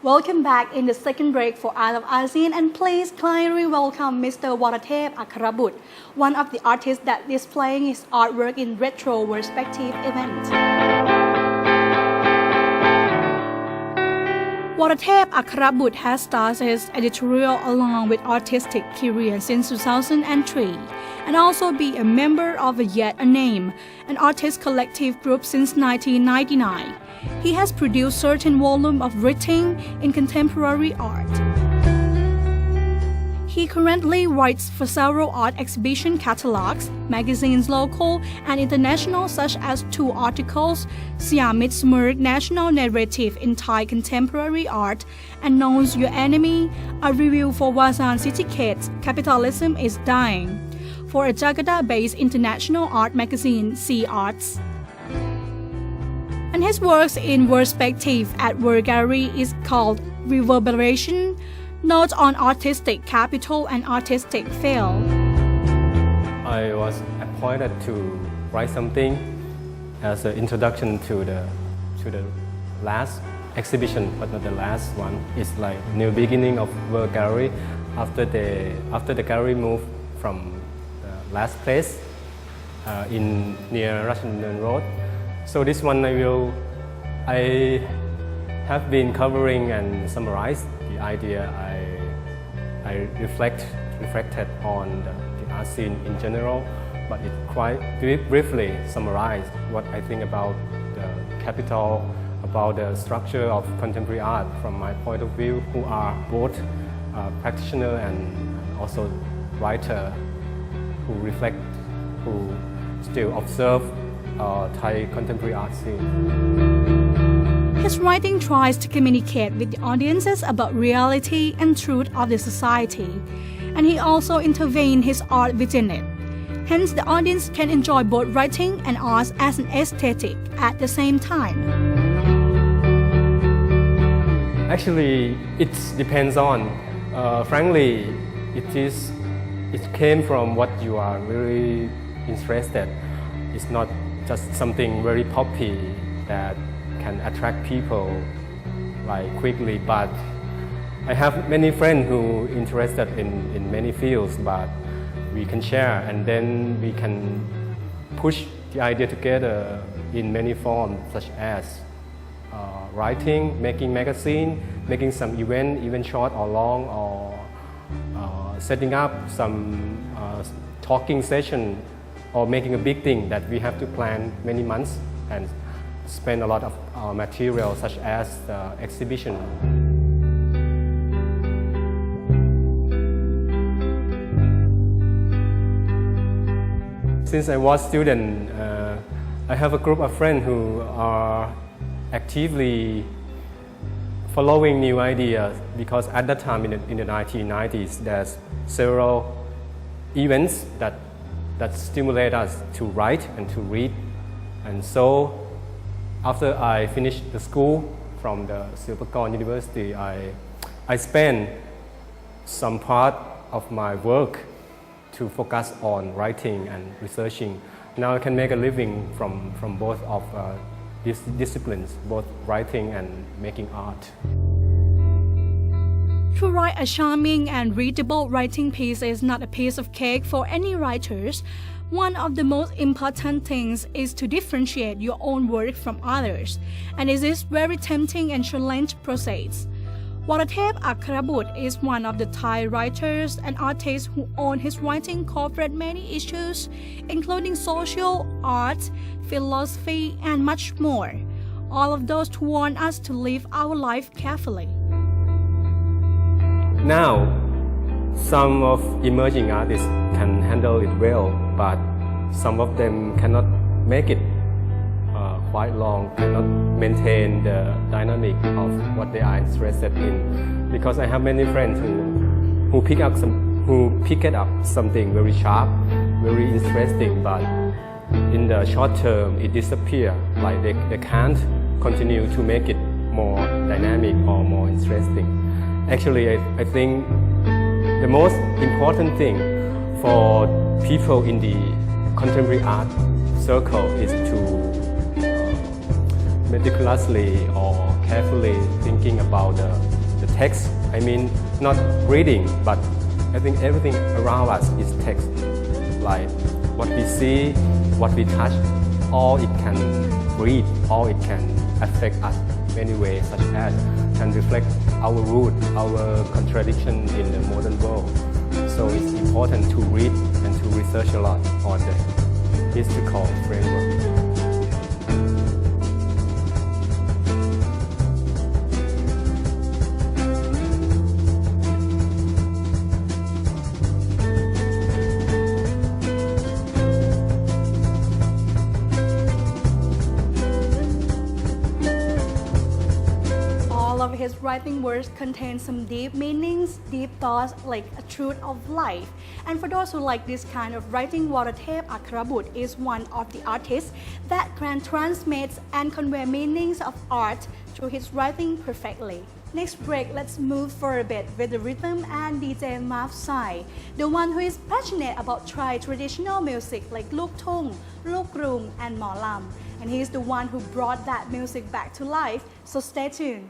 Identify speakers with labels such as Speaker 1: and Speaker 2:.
Speaker 1: Welcome back in the second break for Art of ASEAN, and please kindly welcome Mr. Warathep Akharabut, one of the artists that displaying his artwork in retro perspective event. Warathep Akharabut has started his editorial along with artistic career since 2003 and also be a member of Yet a Name, an artist collective group since 1999. He has produced certain volume of writing in contemporary art. He currently writes for several art exhibition catalogs, magazines local and international such as 2 articles, Siamese Smirk National Narrative in Thai Contemporary Art, and Knows Your Enemy, a review for Wasan City Kids, Capitalism is Dying, for a Jakarta-based international art magazine, Sea Arts. And his works in perspective at World Gallery is called Reverberation, Notes on Artistic Capital and Artistic Fail.
Speaker 2: I was appointed to write something as an introduction to the last exhibition, but not the last one. It's like new beginning of World Gallery after the gallery moved from the last place in near Russian Road. So this one I have been covering and summarized the idea. I reflected on the art scene in general, but it quite briefly summarized what I think about the capital, about the structure of contemporary art from my point of view, who are both practitioner and also writer, who reflect, who still observe Thai contemporary art scene.
Speaker 1: His writing tries to communicate with the audiences about reality and truth of the society, and he also intervenes his art within it. Hence, the audience can enjoy both writing and art as an aesthetic at the same time.
Speaker 2: Actually, it depends on. Frankly, it came from what you are really interested. It's not just something very poppy that can attract people like quickly, but I have many friends who are interested in many fields, but we can share and then we can push the idea together in many forms, such as writing, making magazine, making some event, even short or long, or setting up some talking session, or making a big thing that we have to plan many months and spend a lot of material, such as the exhibition. Since I was a student, I have a group of friends who are actively following new ideas, because at that time in the 1990s, there's several events that stimulate us to write and to read. And so after I finished the school from the Silpakorn University, I spent some part of my work to focus on writing and researching. Now I can make a living from both of these disciplines, both writing and making art.
Speaker 1: To write a charming and readable writing piece is not a piece of cake for any writers. One of the most important things is to differentiate your own work from others, and it is very tempting and challenging process. Warathep Akharabut is one of the Thai writers and artists who own his writing covered many issues, including social, art, philosophy, and much more. All of those to warn us to live our life carefully.
Speaker 2: Now, some of emerging artists can handle it well, but some of them cannot make it quite long, cannot maintain the dynamic of what they are interested in. Because I have many friends who pick it up something very sharp, very interesting, but in the short term it disappears. Like they can't continue to make it more dynamic or more interesting. Actually, I think the most important thing for people in the contemporary art circle is to meticulously or carefully thinking about the text. I mean, not reading, but I think everything around us is text. Like what we see, what we touch, all it can read, all it can affect us many ways, such as can reflect our root, our contradiction in the modern world. So it's important to read and to research a lot on the historical framework.
Speaker 1: All of his writing works contain some deep meanings, deep thoughts, like a truth of life. And for those who like this kind of writing, Waratep Akrabut is one of the artists that can transmit and convey meanings of art through his writing perfectly. Next break, let's move for a bit with the rhythm and DJ Maf Sai, the one who is passionate about Thai traditional music like Luk Thung, Luk Rum, and Molam. And he's the one who brought that music back to life, so stay tuned.